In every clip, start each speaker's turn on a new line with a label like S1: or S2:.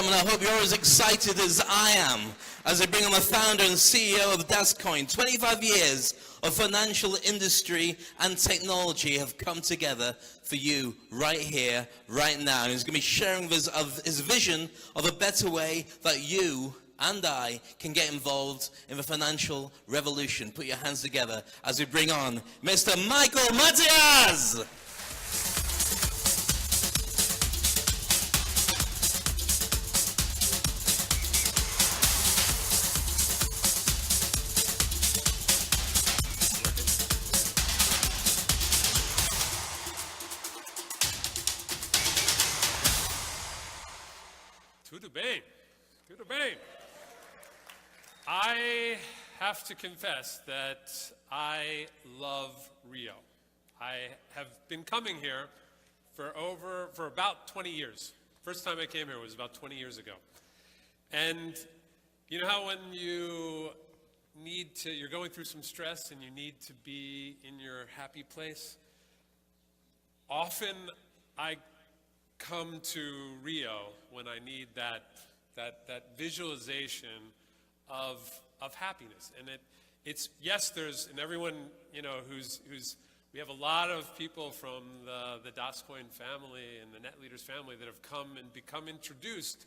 S1: gentlemen, I hope you're as excited as I am as I bring on the founder and CEO of DasCoin. 25 years of financial industry and technology have come together for you right here, right now. And he's going to be sharing with us of his vision of a better way that you and I can get involved in the financial revolution. Put your hands together as we bring on Mr. Mathias.
S2: Tudo bem. I have to confess that I love Rio. I have been coming here for about 20 years. First time I came here was about 20 years ago. And you know how when you're going through some stress and you need to be in your happy place? Often I come to Rio when I need that visualization of happiness. And it's yes, and everyone, we have a lot of people from the DasCoin family and the Net Leaders family that have come and become introduced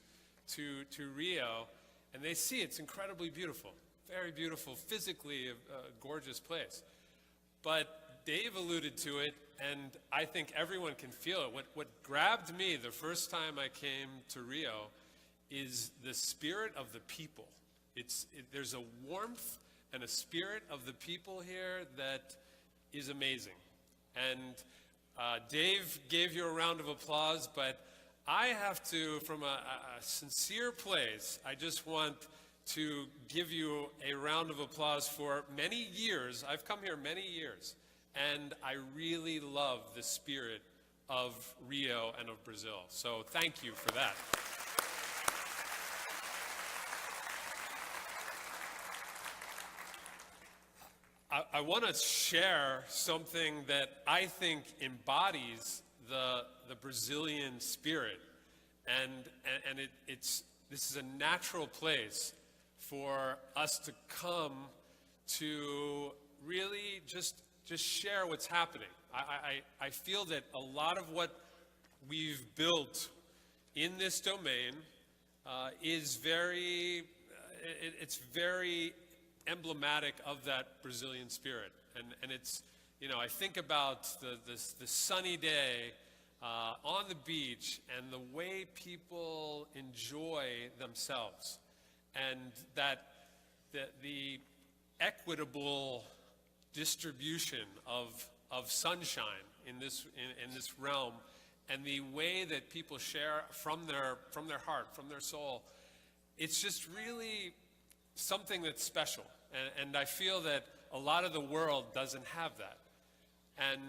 S2: to Rio, and they see it's incredibly beautiful, very beautiful, physically a gorgeous place. But Dave alluded to it, and I think everyone can feel it. What grabbed me the first time I came to Rio is the spirit of the people. There's a warmth and a spirit of the people here that is amazing. And Dave gave you a round of applause, but I have to, from a sincere place, I just want to give you a round of applause for many years. I've come here many years, and I really love the spirit of Rio and of Brazil. So thank you for that. I want to share something that I think embodies the Brazilian spirit, and this is a natural place for us to come to really just share what's happening. I feel that a lot of what we've built in this domain is very emblematic of that Brazilian spirit. And it's, I think about the sunny day on the beach and the way people enjoy themselves, and that the equitable distribution of sunshine in this realm, and the way that people share from their heart, from their soul, it's just really something that's special. And I feel that a lot of the world doesn't have that. And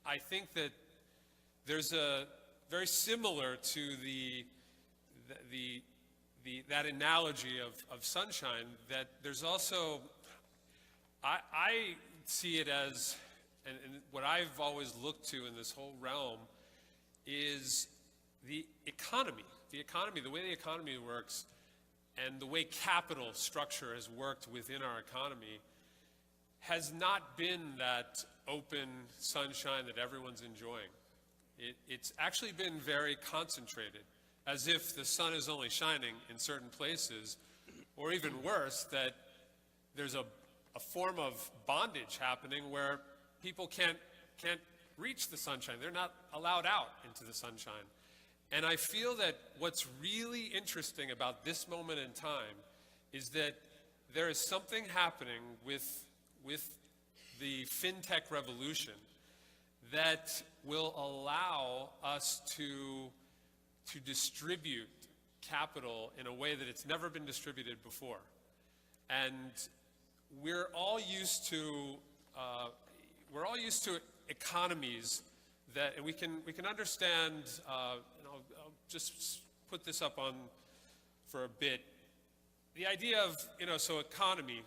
S2: I think that there's a very similar to that analogy of sunshine, that there's also, I see it as, and what I've always looked to in this whole realm is the economy, the way the economy works, and the way capital structure has worked within our economy has not been that open sunshine that everyone's enjoying. It's actually been very concentrated, as if the sun is only shining in certain places, or even worse, that there's a form of bondage happening where people can't reach the sunshine. They're not allowed out into the sunshine. And I feel that what's really interesting about this moment in time is that there is something happening with the fintech revolution that will allow us to distribute capital in a way that it's never been distributed before. And we're all used to economies that, and we can understand. I'll just put this up on for a bit. The idea of so economy.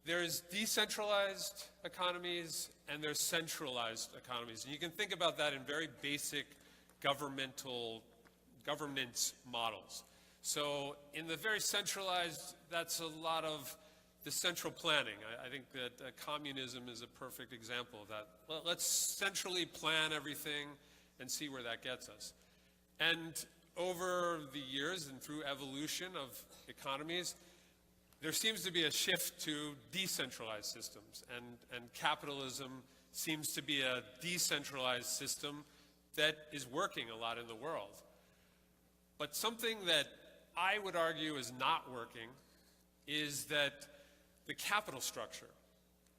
S2: There's decentralized economies and there's centralized economies, and you can think about that in very basic governmental governance models. So in the very centralized, that's a lot of the central planning. I think that communism is a perfect example of that. Well, let's centrally plan everything and see where that gets us. And over the years and through evolution of economies, there seems to be a shift to decentralized systems, and capitalism seems to be a decentralized system that is working a lot in the world. But something that I would argue is not working is that the capital structure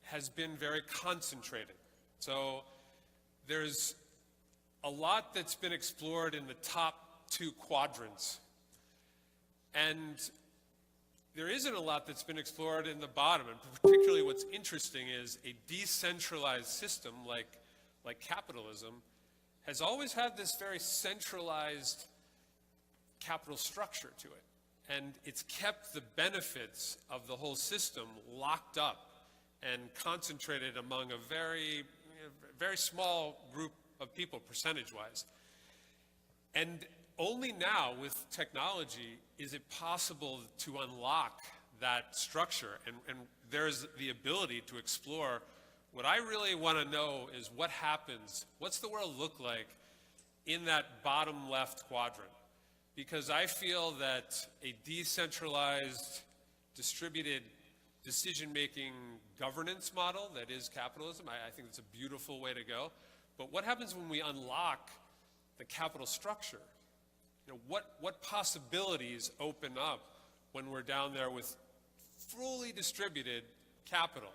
S2: has been very concentrated. So there's a lot that's been explored in the top 2 quadrants, and there isn't a lot that's been explored in the bottom. And particularly what's interesting is a decentralized system like capitalism has always had this very centralized capital structure to it. And it's kept the benefits of the whole system locked up and concentrated among a very, very small group of people, percentage-wise. And only now, with technology, is it possible to unlock that structure. And there's the ability to explore. What I really want to know is what happens, what's the world look like in that bottom left quadrant? Because I feel that a decentralized, distributed decision-making governance model that is capitalism, I think it's a beautiful way to go. But what happens when we unlock the capital structure? You know, what possibilities open up when we're down there with fully distributed capital?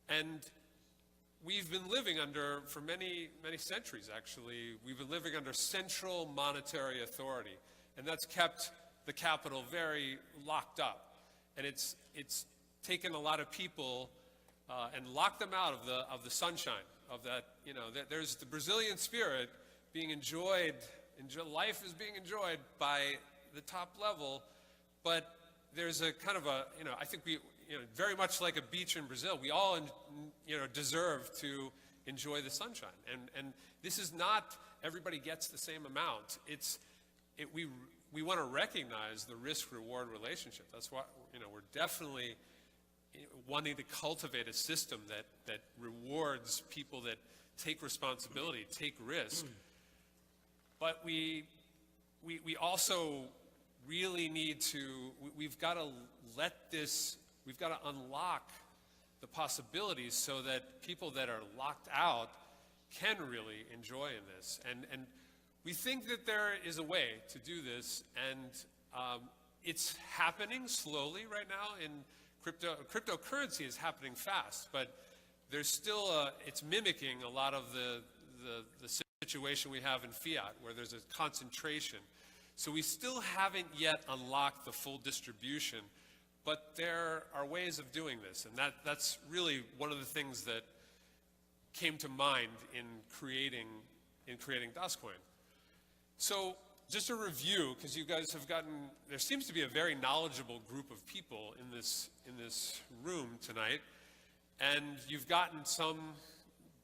S2: And we've been living under, for many, many centuries actually, we've been living under central monetary authority. And that's kept the capital very locked up. And it's taken a lot of people and locked them out of the sunshine, of that, you know, there's the Brazilian spirit being enjoyed, life is being enjoyed by the top level, but there's a kind of a, you know, I think we, you know, very much like a beach in Brazil, we all, you know, deserve to enjoy the sunshine. And this is not, everybody gets the same amount. We want to recognize the risk-reward relationship. That's why, you know, we're definitely wanting to cultivate a system that rewards people that take responsibility, take risk. But we also really need to, we've got to we've got to unlock the possibilities so that people that are locked out can really enjoy in this. And we think that there is a way to do this, and it's happening slowly right now in cryptocurrency is happening fast, but there's still it's mimicking a lot of the situation we have in fiat, where there's a concentration. So we still haven't yet unlocked the full distribution, but there are ways of doing this, and that's really one of the things that came to mind in creating DasCoin. So just a review, because you guys have gotten, there seems to be a very knowledgeable group of people in this room tonight, and you've gotten some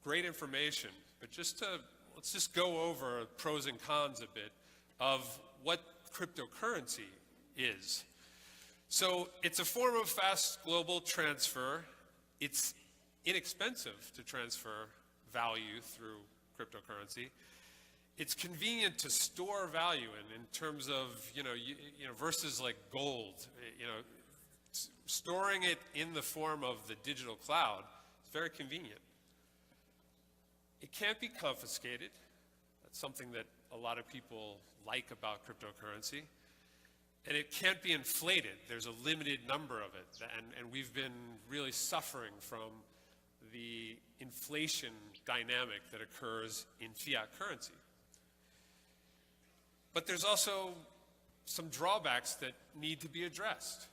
S2: great information, but let's just go over pros and cons a bit of what cryptocurrency is. So it's a form of fast global transfer. It's inexpensive to transfer value through cryptocurrency. It's convenient to store value in terms of, you know, versus like gold, you know, storing it in the form of the digital cloud is very convenient. It can't be confiscated. That's something that a lot of people like about cryptocurrency. And it can't be inflated. There's a limited number of it. And we've been really suffering from the inflation dynamic that occurs in fiat currency. But there's also some drawbacks that need to be addressed.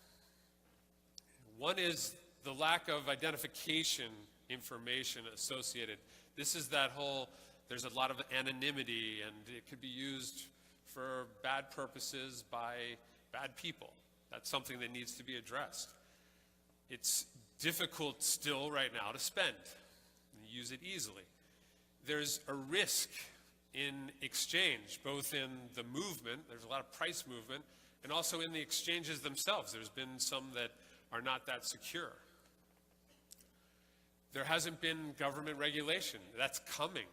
S2: One is the lack of identification information associated. This is that whole, there's a lot of anonymity, and it could be used for bad purposes by bad people. That's something that needs to be addressed. It's difficult still right now to spend and use it easily. There's a risk in exchange, both in the movement, there's a lot of price movement, and also in the exchanges themselves. There's been some that are not that secure. There hasn't been government regulation. That's coming.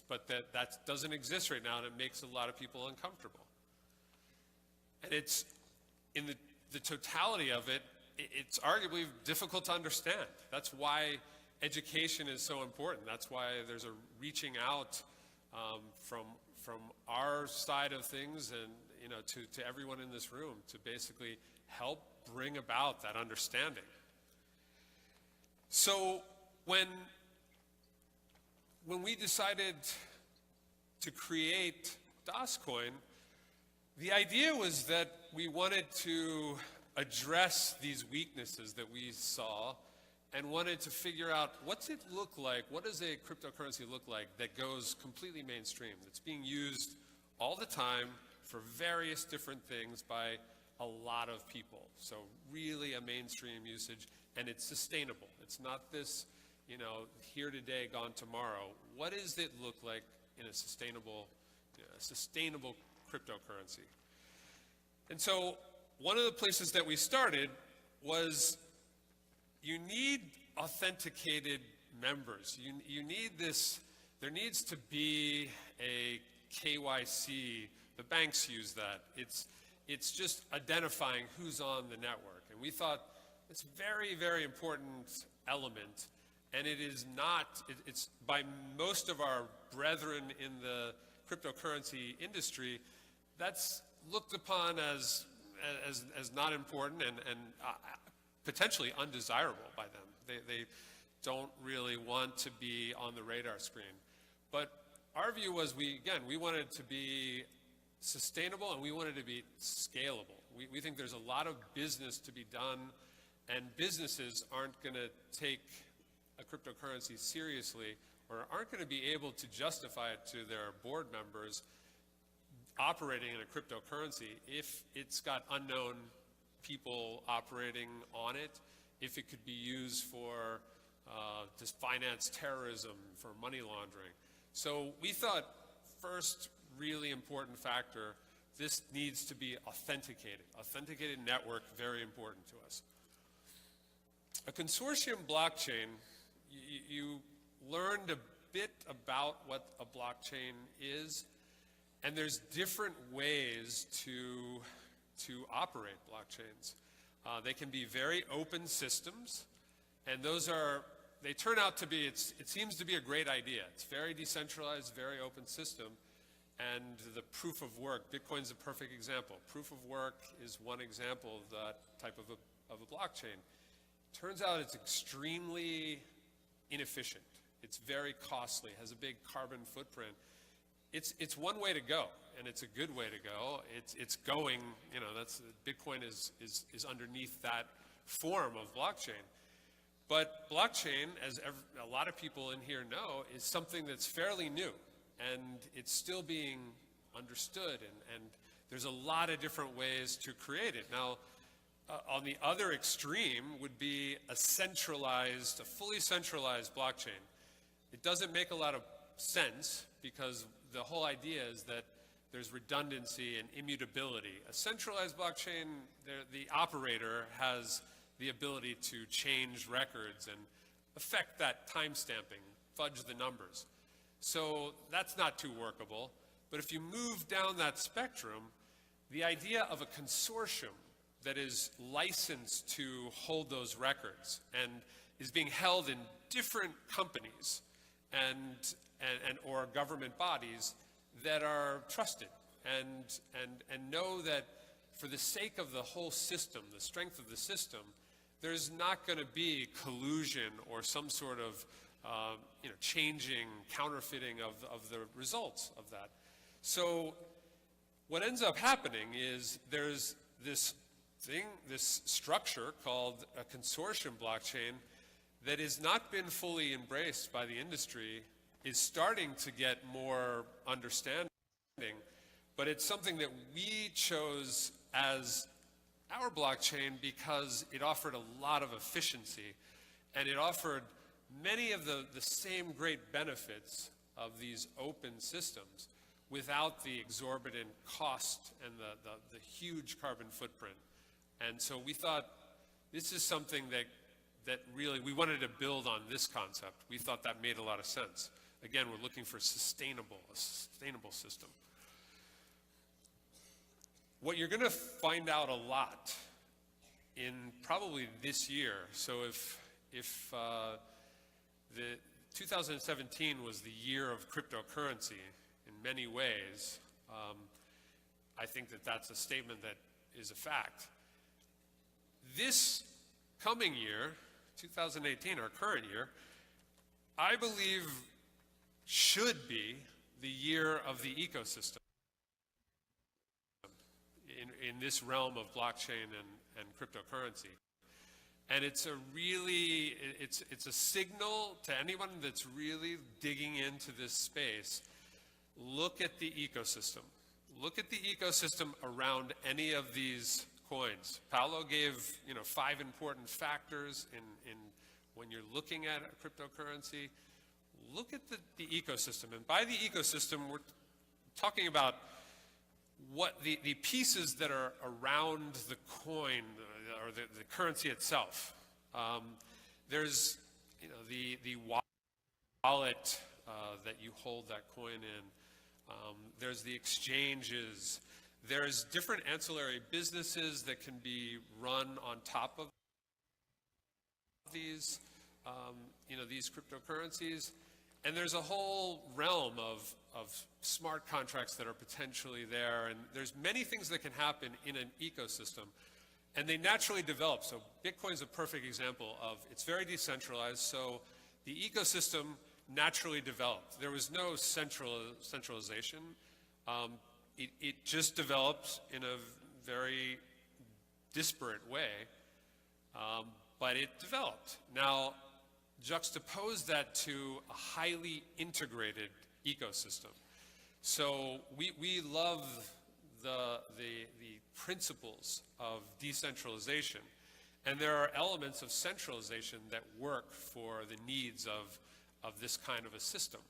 S2: But that doesn't exist right now, and it makes a lot of people uncomfortable. And it's, in the totality of it, it's arguably difficult to understand. That's why education is so important. That's why there's a reaching out from our side of things and to everyone in this room to basically help bring about that understanding. So when we decided to create DasCoin, the idea was that we wanted to address these weaknesses that we saw and wanted to figure out, what's it look like, what does a cryptocurrency look like that goes completely mainstream, that's being used all the time for various different things by a lot of people. So really a mainstream usage, and it's sustainable. It's not this, here today, gone tomorrow. What does it look like in a sustainable cryptocurrency? And so one of the places that we started was, you need authenticated members. You need this, there needs to be a KYC. The banks use that. It's just identifying who's on the network. And we thought it's a very, very important element. And it is not, it's by most of our brethren in the cryptocurrency industry, that's looked upon as not important and potentially undesirable by them. They don't really want to be on the radar screen. But our view was, we wanted to be sustainable and we wanted to be scalable. We think there's a lot of business to be done, and businesses aren't going to take a cryptocurrency seriously, or aren't going to be able to justify it to their board members operating in a cryptocurrency if it's got unknown people operating on it, if it could be used for to finance terrorism, for money laundering. So we thought, first really important factor, this needs to be authenticated. Authenticated network, very important to us. A consortium blockchain, you learned a bit about what a blockchain is, and there's different ways to operate blockchains. They can be very open systems, and they turn out to be, it seems to be a great idea. It's very decentralized, very open system, and the proof of work, Bitcoin's a perfect example. Proof of work is one example of that type of a blockchain. Turns out it's extremely inefficient. It's very costly, has a big carbon footprint. It's one way to go, and it's a good way to go. It's going, that's Bitcoin is underneath that form of blockchain. But blockchain, as a lot of people in here know, is something that's fairly new, and it's still being understood, and there's a lot of different ways to create it. Now, on the other extreme would be a fully centralized blockchain. It doesn't make a lot of sense, because the whole idea is that there's redundancy and immutability. A centralized blockchain, the operator has the ability to change records and affect that timestamping, fudge the numbers. So that's not too workable. But if you move down that spectrum, the idea of a consortium that is licensed to hold those records and is being held in different companies or government bodies that are trusted and know that for the sake of the whole system, the strength of the system, there's not going to be collusion or some sort of changing, counterfeiting of the results of that. So what ends up happening is there's this structure called a consortium blockchain that has not been fully embraced by the industry, is starting to get more understanding, but it's something that we chose as our blockchain because it offered a lot of efficiency, and it offered many of the same great benefits of these open systems, without the exorbitant cost and the huge carbon footprint. And so we thought this is something that really, we wanted to build on this concept. We thought that made a lot of sense. Again, we're looking for a sustainable system. What you're going to find out a lot in probably this year, so if the 2017 was the year of cryptocurrency in many ways, I think that that's a statement that is a fact. This coming year, 2018, our current year, I believe should be the year of the ecosystem in this realm of blockchain and cryptocurrency. And it's a really, it's a signal to anyone that's really digging into this space. Look at the ecosystem. Look at the ecosystem around any of these coins. Paolo gave 5 important factors in when you're looking at a cryptocurrency. Look at the ecosystem. And by the ecosystem, we're talking about what the pieces that are around the coin or the currency itself. There's the wallet that you hold that coin in. There's the exchanges. There's different ancillary businesses that can be run on top of these these cryptocurrencies. And there's a whole realm of smart contracts that are potentially there, and there's many things that can happen in an ecosystem, and they naturally develop. So Bitcoin is a perfect example of, it's very decentralized, so the ecosystem naturally developed. There was no centralization. It just developed in a very disparate way, but it developed. Now, juxtapose that to a highly integrated ecosystem. So we love the principles of decentralization, and there are elements of centralization that work for the needs of this kind of a system.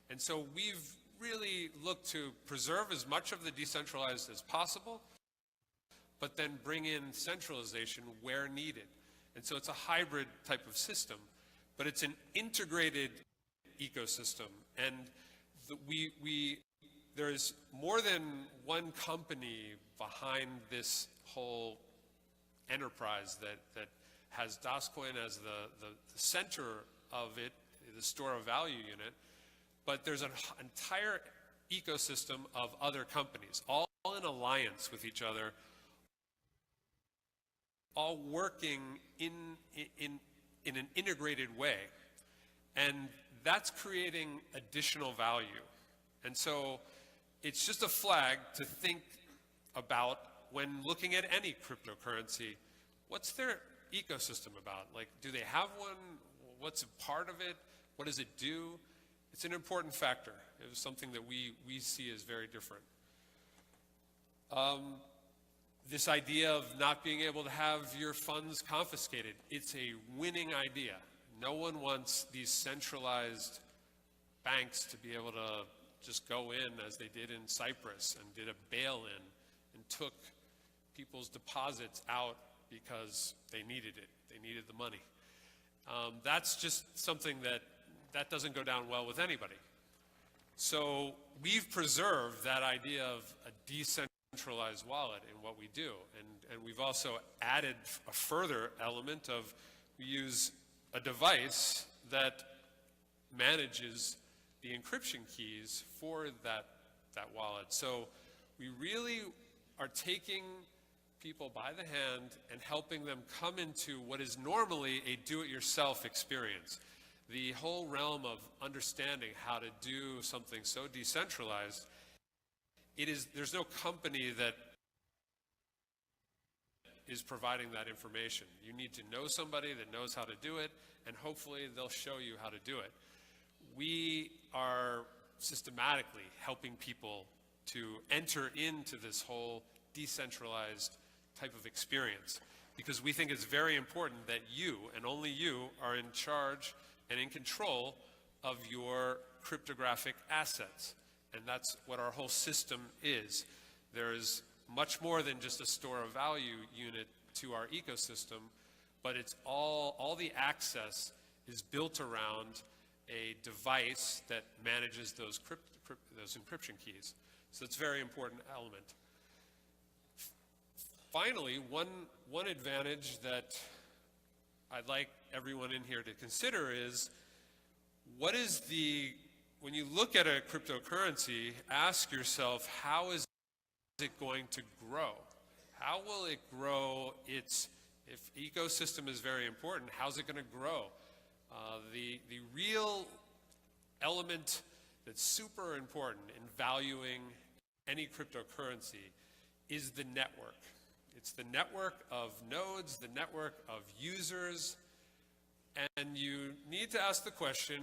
S2: And so we've really looked to preserve as much of the decentralized as possible, but then bring in centralization where needed. And so it's a hybrid type of system, but it's an integrated ecosystem. And there's more than one company behind this whole enterprise that has DasCoin as the center of it, the store of value unit, but there's an entire ecosystem of other companies, all in alliance with each other, all working in an integrated way. And that's creating additional value. And so it's just a flag to think about when looking at any cryptocurrency. What's their ecosystem about? Like, do they have one? What's a part of it? What does it do? It's an important factor. It was something that we see as very different. This idea of not being able to have your funds confiscated, it's a winning idea. No one wants these centralized banks to be able to just go in as they did in Cyprus and did a bail-in and took people's deposits out because they needed it. They needed the money. That's just something that doesn't go down well with anybody. So we've preserved that idea of a decentralized wallet in what we do. And we've also added a further element of, we use a device that manages the encryption keys for that wallet. So we really are taking people by the hand and helping them come into what is normally a do-it-yourself experience. The whole realm of understanding how to do something so decentralized, there's no company that is providing that information. You need to know somebody that knows how to do it, and hopefully they'll show you how to do it. We are systematically helping people to enter into this whole decentralized type of experience, because we think it's very important that you, and only you, are in charge and in control of your cryptographic assets. And that's what our whole system is. There is much more than just a store of value unit to our ecosystem, but it's all the access is built around a device that manages those encryption keys. So it's a very important element. Finally, one advantage that I'd like everyone in here to consider is, when you look at a cryptocurrency, ask yourself, how is it going to grow? How will it grow if ecosystem is very important, how's it going to grow? The real element that's super important in valuing any cryptocurrency is the network. It's the network of nodes, the network of users, and you need to ask the question,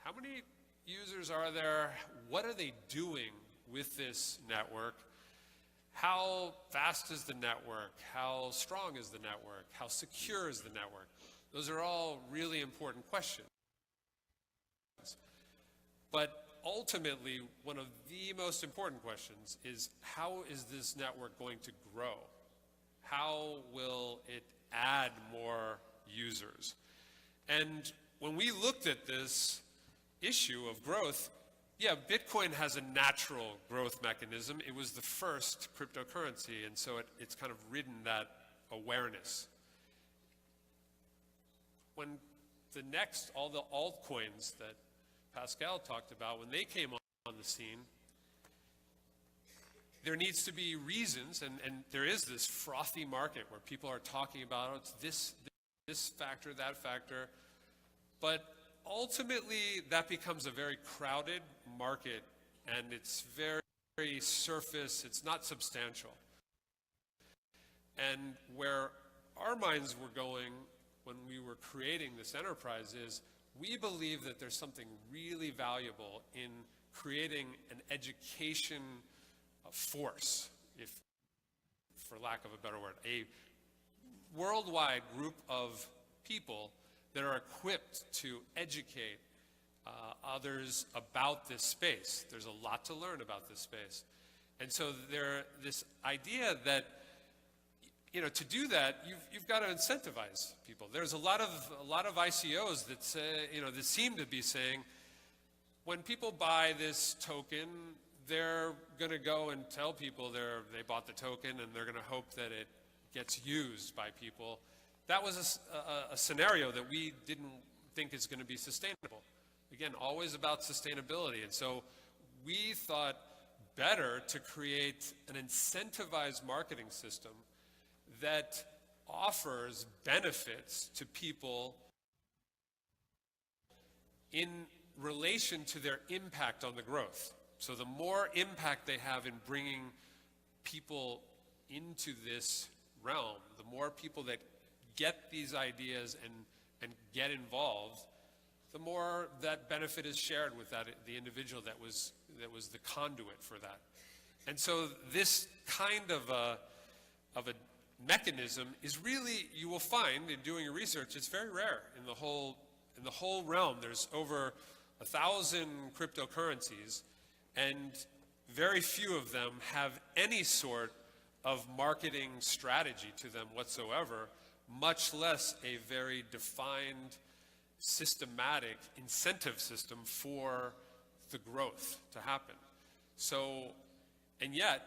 S2: how many users are there? What are they doing with this network? How fast is the network? How strong is the network? How secure is the network? Those are all really important questions. But ultimately, one of the most important questions is, how is this network going to grow? How will it add more users? And when we looked at this issue of growth, yeah, Bitcoin has a natural growth mechanism. It was the first cryptocurrency, and so it's kind of ridden that awareness. When all the altcoins that Pascal talked about, when they came on the scene, there needs to be reasons, and there is this frothy market where people are talking about, oh, it's this factor, that factor, but ultimately that becomes a very crowded market, and it's very, very surface, it's not substantial. And where our minds were going when we were creating this enterprise is, we believe that there's something really valuable in creating an education force, for lack of a better word, a worldwide group of people that are equipped to educate others about this space. There's a lot to learn about this space. And so this idea that, to do that, you've got to incentivize people. There's a lot of ICOs that say, that seem to be saying, when people buy this token, they're going to go and tell people they bought the token, and they're going to hope that it gets used by people. That was a scenario that we didn't think is going to be sustainable. Again, always about sustainability. And so we thought better to create an incentivized marketing system that offers benefits to people in relation to their impact on the growth. So the more impact they have in bringing people into this realm, the more people that get these ideas and get involved, the more that benefit is shared with the individual that was the conduit for that. And so this kind of a mechanism is really, you will find in doing your research, it's very rare in the whole realm. There's over 1,000 cryptocurrencies, and very few of them have any sort of marketing strategy to them whatsoever, much less a very defined, systematic incentive system for the growth to happen. So, and yet,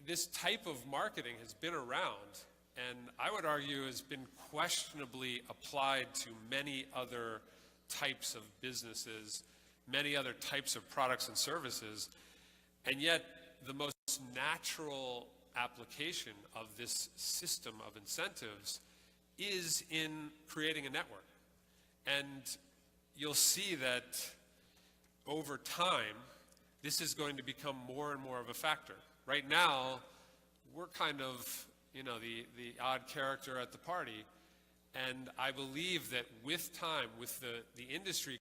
S2: this type of marketing has been around, and I would argue has been questionably applied to many other types of businesses, many other types of products and services, and yet the most natural application of this system of incentives is in creating a network. And you'll see that over time, this is going to become more and more of a factor. Right now, we're kind of, the odd character at the party, and I believe that with time, with the industry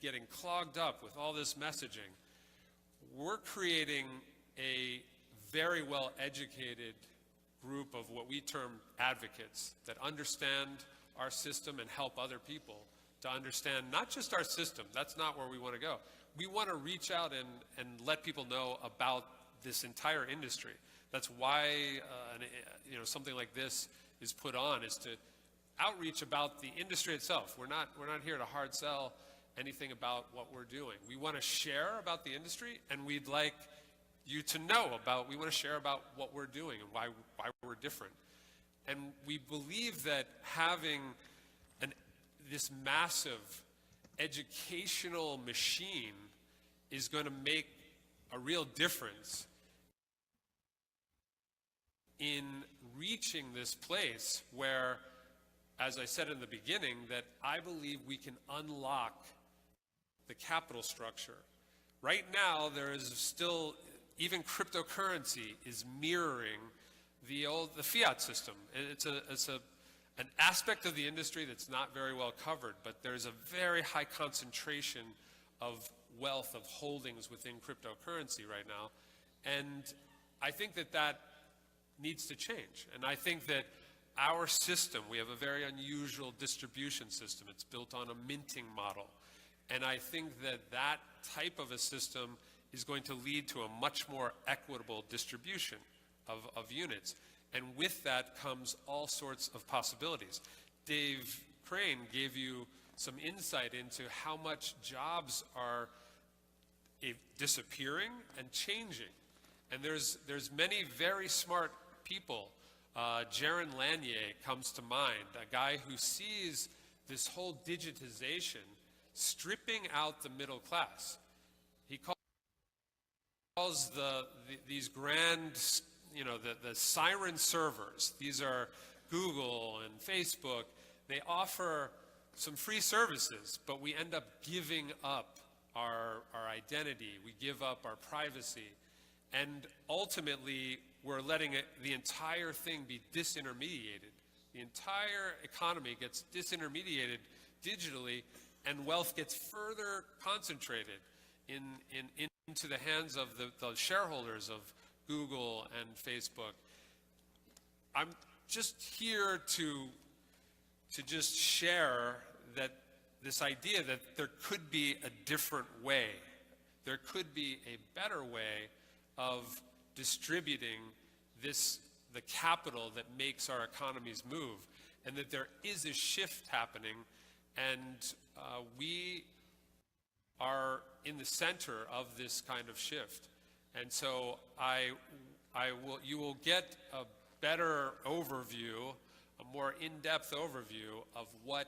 S2: getting clogged up with all this messaging, we're creating a very well-educated group of what we term advocates that understand our system and help other people to understand not just our system. That's not where we want to go. We want to reach out and let people know about this entire industry. That's why something like this is put on, is to outreach about the industry itself. We're not here to hard sell anything about what we're doing. We want to share about the industry, and we'd like you to know about, we want to share about what we're doing and why we're different. And we believe that having this massive educational machine is going to make a real difference in reaching this place where, as I said in the beginning, that I believe we can unlock the capital structure. Right now, there is still, even cryptocurrency is mirroring the fiat system. It's an aspect of the industry that's not very well covered, but there's a very high concentration of wealth, of holdings within cryptocurrency right now. And I think that needs to change. And I think that our system, we have a very unusual distribution system. It's built on a minting model. And I think that type of a system is going to lead to a much more equitable distribution of units. And with that comes all sorts of possibilities. Dave Crane gave you some insight into how much jobs are disappearing and changing. And there's many very smart people. Jaron Lanier comes to mind, a guy who sees this whole digitization stripping out the middle class. He calls these grand, the siren servers. These are Google and Facebook. They offer some free services, but we end up giving up our identity. We give up our privacy. And ultimately, we're letting the entire thing be disintermediated. The entire economy gets disintermediated digitally, and wealth gets further concentrated into the hands of the shareholders of Google and Facebook. I'm just here to just share that this idea that there could be a different way. There could be a better way of distributing the capital that makes our economies move, and that there is a shift happening, and we are in the center of this kind of shift. And so you will get a better overview, a more in-depth overview of what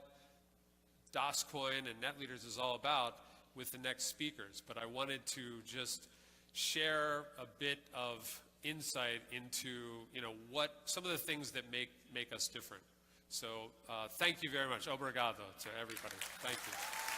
S2: DasCoin and NetLeaders is all about with the next speakers. But I wanted to just share a bit of insight into what some of the things that make us different. So thank you very much. Obrigado to everybody. Thank you.